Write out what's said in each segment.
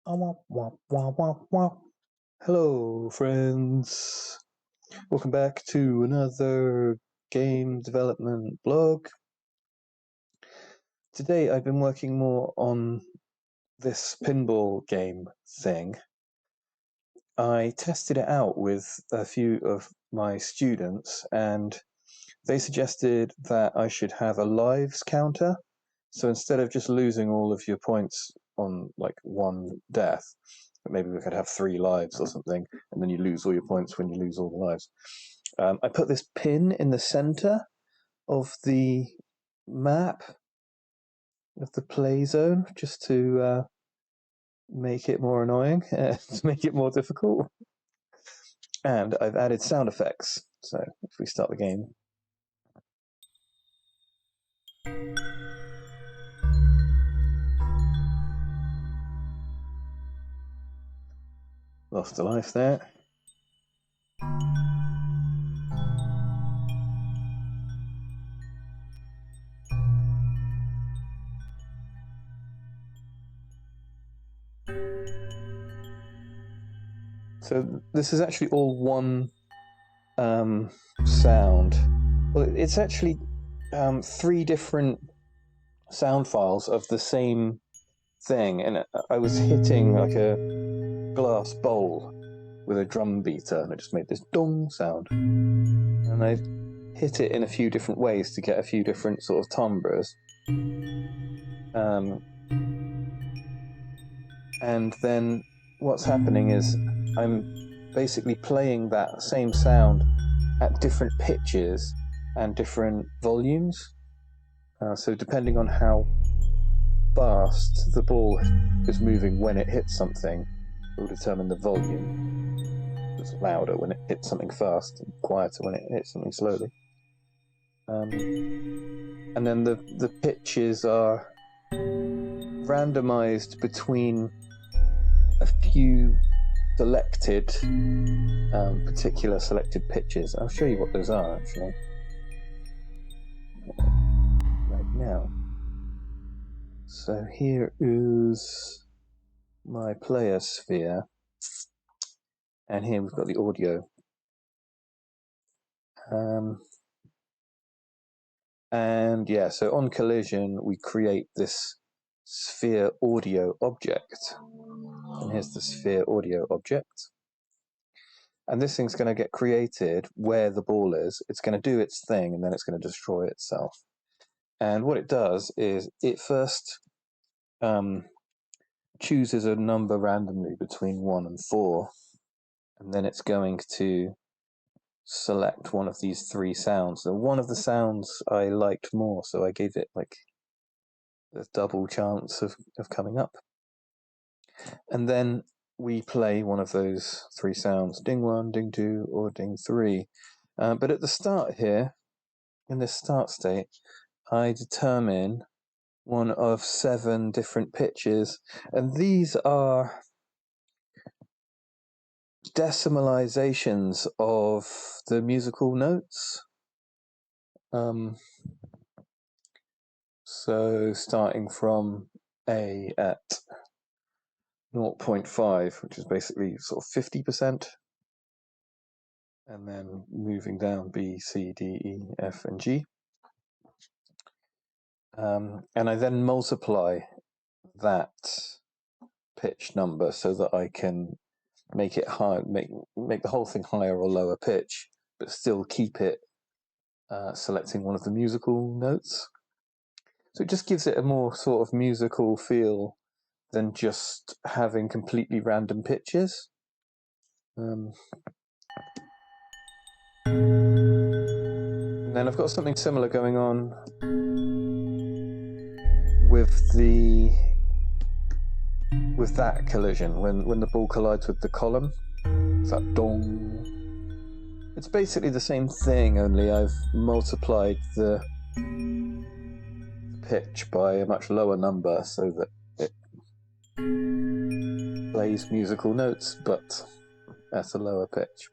Hello, friends. Welcome back to another game development blog. Today I've been working more on this pinball game thing. I tested it out with a few of my students and they suggested that I should have a lives counter. So instead of just losing all of your points on like one death, maybe we could have 3 lives or something, and then you lose all your points when you lose all the lives. I put this pin in the center of the map of the play zone just to make it more annoying, to make it more difficult. And I've added sound effects. So if we start the game. Lost a life there. So this is actually all one sound. Well, it's actually 3 different sound files of the same thing, and I was hitting like a glass bowl with a drum beater, and it just made this dong sound. And I hit it in a few different ways to get a few different sort of timbres. And then what's happening is I'm basically playing that same sound at different pitches and different volumes. So depending on how fast the ball is moving when it hits something will determine the volume. It's louder when it hits something fast and quieter when it hits something slowly. And then the pitches are randomized between a few selected, particular selected pitches. I'll show you what those are actually right now. So here is my player sphere, and here we've got the audio. And yeah, so on collision we create this sphere audio object. And here's the sphere audio object. And this thing's going to get created where the ball is. It's going to do its thing, and then it's going to destroy itself. And what it does is it first chooses a number randomly between 1 and 4, and then it's going to select one of these 3 sounds. And one of the sounds I liked more, so I gave it like a double chance of coming up. And then we play one of those 3 sounds, ding 1, ding 2, or ding 3. But at the start here, in this start state, I determine one of 7 different pitches, and these are decimalizations of the musical notes. So starting from A at 0.5, which is basically sort of 50%, and then moving down B, C, D, E, F, and G. And I then multiply that pitch number so that I can make it high, make the whole thing higher or lower pitch, but still keep it selecting one of the musical notes. So it just gives it a more sort of musical feel than just having completely random pitches. And then I've got something similar going on with that collision, when the ball collides with the column. It's that dong. It's basically the same thing, only I've multiplied the pitch by a much lower number so that it plays musical notes, but at a lower pitch.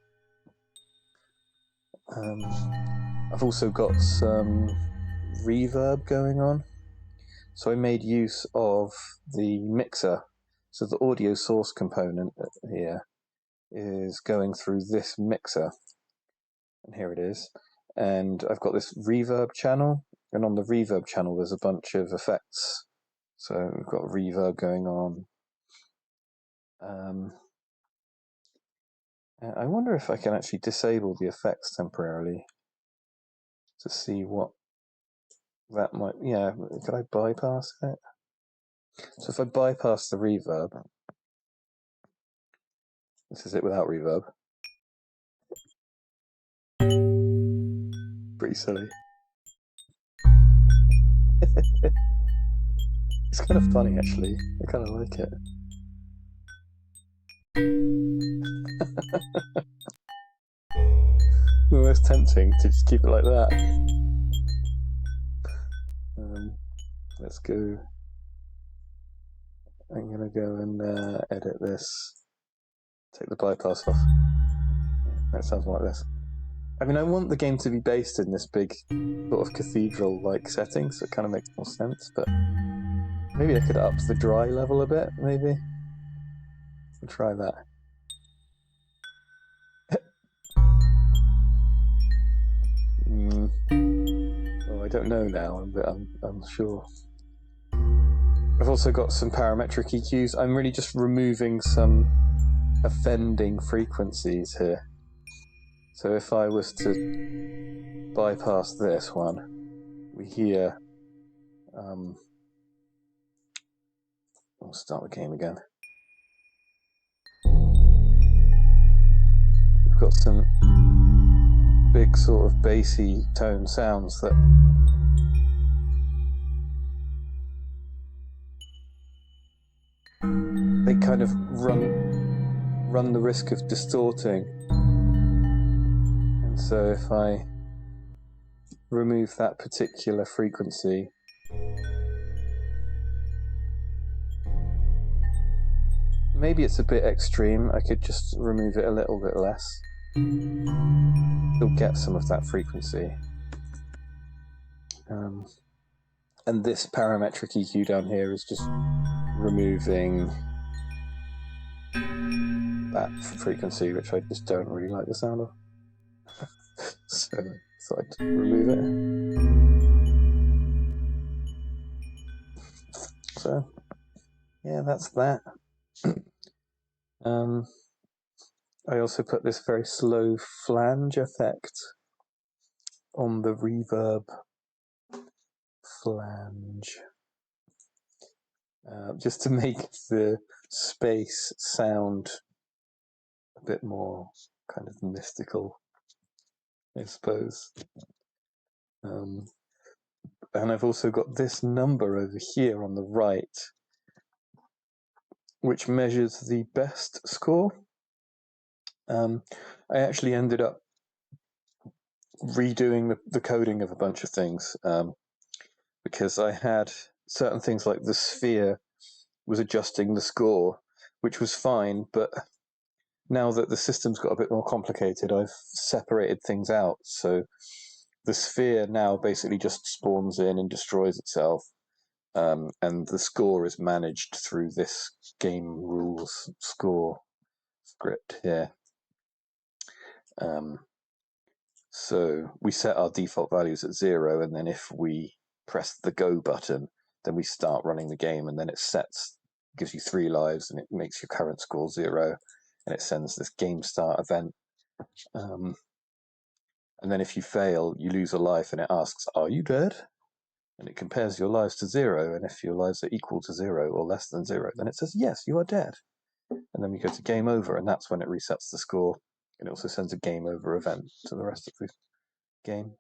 I've also got some reverb going on. So I made use of the mixer So the audio source component here is going through this mixer, and here it is. And I've got this reverb channel, and on the reverb channel there's a bunch of effects. So we've got reverb going on. I wonder if I can actually disable the effects temporarily to see what that might. Yeah, could I bypass it? So if I bypass the reverb, this is it without reverb. Pretty silly. It's kind of funny actually. I kind of like it. Almost tempting to just keep it like that. Let's go. I'm going to go and edit this. Take the bypass off. That sounds like this. I mean, I want the game to be based in this big sort of cathedral-like setting, so it kind of makes more sense, but maybe I could up the dry level a bit, maybe. I'll try that. Oh, I don't know now, but I'm sure. I've also got some parametric EQs. I'm really just removing some offending frequencies here. So if I was to bypass this one, we hear... I'll start the game again. We've got some big sort of bassy tone sounds that they kind of run the risk of distorting. And so if I remove that particular frequency, maybe it's a bit extreme, I could just remove it a little bit less. You'll get some of that frequency. And this parametric EQ down here is just removing that frequency, which I just don't really like the sound of. So I thought I'd remove it. So yeah, that's that. I also put this very slow flange effect on the reverb flange, just to make the space sound a bit more kind of mystical, I suppose. And I've also got this number over here on the right, which measures the best score. I actually ended up redoing the coding of a bunch of things, because I had certain things like the sphere was adjusting the score, which was fine, but now that the system's got a bit more complicated, I've separated things out. So the sphere now basically just spawns in and destroys itself, and the score is managed through this game rules score script here. So we set our default values at 0, and then if we press the go button, then we start running the game, and then it gives you 3 lives, and it makes your current score 0, and it sends this game start event. And then if you fail, you lose a life, and it asks, are you dead? And it compares your lives to 0, and if your lives are equal to 0 or less than 0, then it says, yes, you are dead. And then we go to game over, and that's when it resets the score. It also sends a game over event to the rest of the game.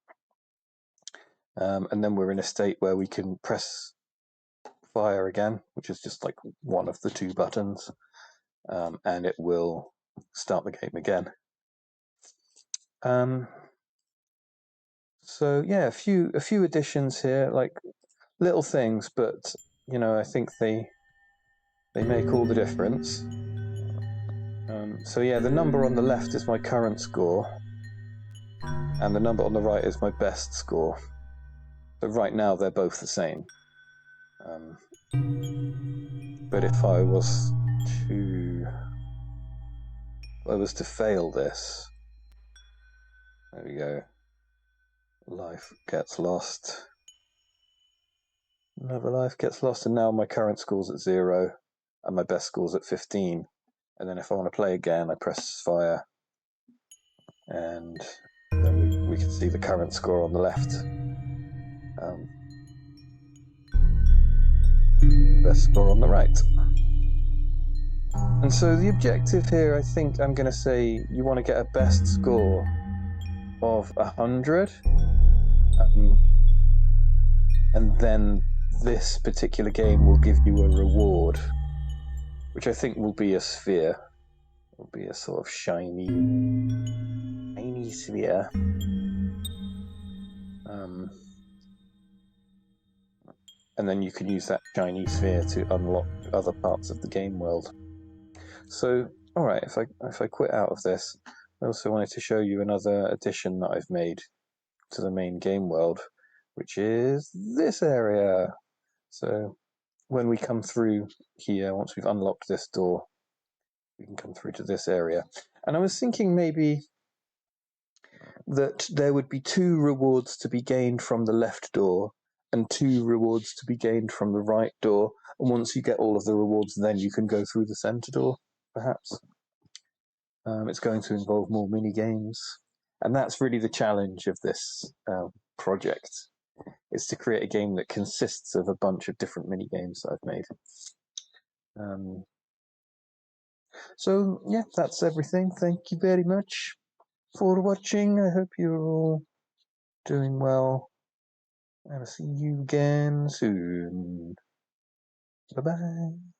And then we're in a state where we can press fire again, which is just like one of the 2 buttons, and it will start the game again. So yeah, a few additions here, like little things, but you know, I think they make all the difference. So yeah, the number on the left is my current score, and the number on the right is my best score. So right now they're both the same. But if I was I was to fail this, there we go, life gets lost. Another life gets lost, and now my current score's at 0, and my best score's at 15. And then if I want to play again, I press fire, and then we can see the current score on the left. Best score on the right. And so the objective here, I think I'm going to say you want to get a best score of 100. And then this particular game will give you a reward, which I think will be a sphere. It will be a sort of shiny sphere. And then you can use that shiny sphere to unlock other parts of the game world. So, all right, if I quit out of this, I also wanted to show you another addition that I've made to the main game world, which is this area. So when we come through here, once we've unlocked this door, we can come through to this area. And I was thinking maybe that there would be 2 rewards to be gained from the left door and 2 rewards to be gained from the right door. And once you get all of the rewards, then you can go through the center door, perhaps. It's going to involve more mini games. And that's really the challenge of this project, is to create a game that consists of a bunch of different mini games that I've made. So yeah, that's everything. Thank you very much for watching. I hope you're all doing well, and I'll see you again soon. Bye-bye.